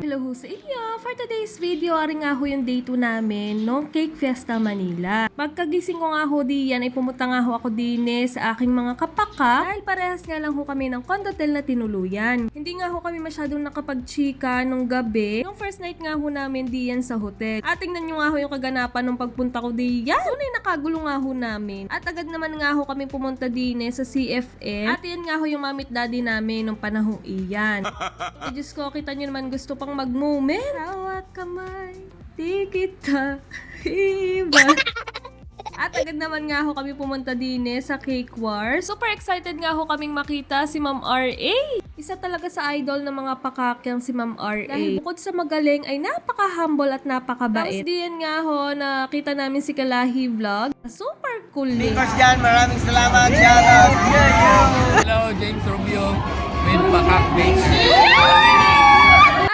Hello ho sa inyo! For today's video, ari nga ho yung day 2 namin no Cake Fiesta Manila. Pagkagising ko nga ho diyan ay pumunta nga ho ako din sa aking mga kapaka dahil parehas nga lang ho kami ng condotel na tinuluyan. Hindi nga ho kami masyadong nakapagchika nung gabi. Nung first night nga ho namin diyan sa hotel. At tingnan nyo nga ho yung kaganapan nung pagpunta ko diyan. Tunay nakagulo nga ho namin. At agad naman nga ho kami pumunta din sa CFM. At yan nga ho yung mamit daddy namin nung panahong iyan. Diyos ko, kita nyo naman gusto pang mag-moment. Hawak kamay, di kita iba. At agad naman nga ho kami pumunta din sa Cake Wars. Super excited nga ho kaming makita si Ma'am R.A. Isa talaga sa idol ng mga pakakyang si Ma'am R.A. Dahil bukod sa magaling ay napaka-humble at napakabait. Tapos diyan nga ho nakita namin si Kalahi Vlog. Super cool din. Viewers dyan, maraming salamat. Shout out. Hello, James Rubio with Pakak Beach.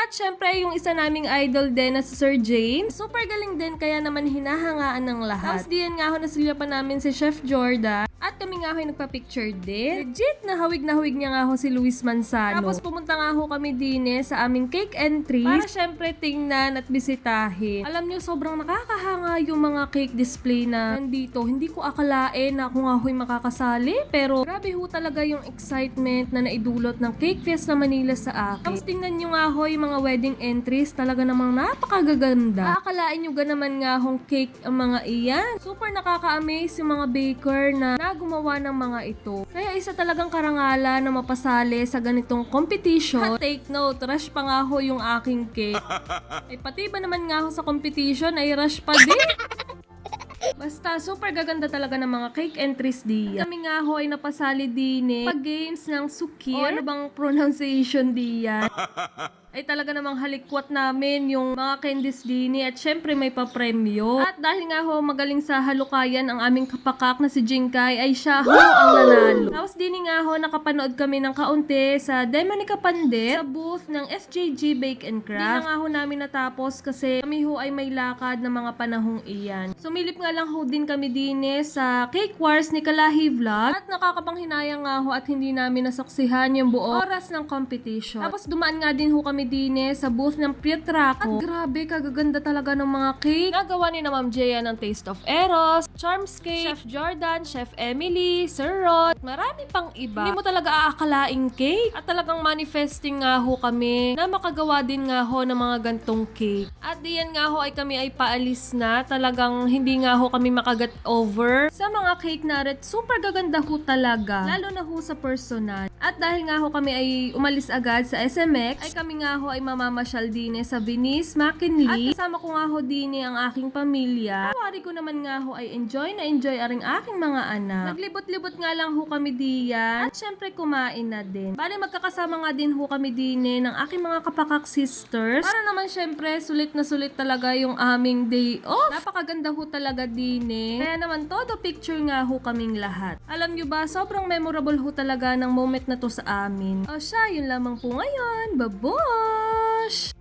At syempre, yung isa naming idol din na si Sir James. Super galing din, kaya naman hinahangaan ng lahat. Tapos diyan nga ho nasilyapan namin si Chef Jordan. At kami nga ho yung nagpa-picture din. Legit, na hawig niya nga ho si Luis Manzano. Tapos pumunta nga ho kami din sa aming cake entry. Para syempre tingnan at bisitahin. Alam nyo, sobrang nakakahanga yung mga cake display na nandito. Hindi ko akalain na ako nga ho'y makakasali. Pero grabe ho talaga yung excitement na naidulot ng Cake Fiesta Manila sa akin. Tapos tingnan nyo nga ho yung mga wedding entries. Talaga namang napakagaganda. Akalain nyo naman nga hong cake ang mga iyan. Super nakaka-amaze yung mga baker na gumawa ng mga ito. Kaya isa talagang karangalan na mapasali sa ganitong competition. At take note, rush pa nga ho yung aking cake. Ay pati ba naman nga ho sa competition ay rush pa din. Basta, super gaganda talaga ng mga cake entries diyan. Kami nga ho ay napasali din pag-games ng Sukir. O ano bang pronunciation diyan? Ay talaga namang halikwat namin yung mga candies dini at syempre may papremyo. At dahil nga ho magaling sa halukayan ang aming kapakak na si Jinkay ay siya ho ang nanalo. Tapos dini nga ho nakapanood kami ng kaunti sa Demonica Pandit sa booth ng SJG Bake and Craft. Di na nga ho namin natapos kasi kami ho ay may lakad na mga panahong iyan. Sumilip nga lang ho din kami dini sa Cake Wars ni Kalahi Vlog at nakakapanghinayang nga ho at hindi namin nasaksihan yung buong oras ng competition. Tapos dumaan nga din ho kami din sa booth ng Pietraco. At grabe, kagaganda talaga ng mga cake. Nagawa ni na Ma'am Jaya ng Taste of Eros, Charms Cake, Chef Jordan, Chef Emily, Sir Rod, marami pang iba. Hindi mo talaga aakalaing cake. At talagang manifesting nga ho kami na makagawa din nga ho ng mga gantong cake. At diyan nga ho ay kami ay paalis na. Talagang hindi nga ho kami makaget over sa mga cake na red. Super gaganda ho talaga. Lalo na ho sa personal. At dahil nga ho kami ay umalis agad sa SMX, ay kami nga ho ay mamamasyal din sa Venice, McKinley. At kasama ko nga ho din ang aking pamilya. Awari ko naman nga ho ay enjoy aring aking mga anak. Naglibot-libot nga lang ho kami diyan. At syempre kumain na din. Bali magkakasama nga din ho kami din ng aking mga kapakak sisters. Para naman syempre sulit na sulit talaga yung aming day off. Napakaganda ho talaga din Kaya naman todo picture nga ho kaming lahat. Alam nyo ba, sobrang memorable ho talaga ng moment na to sa amin. O siya, yun lamang po ngayon. Babush!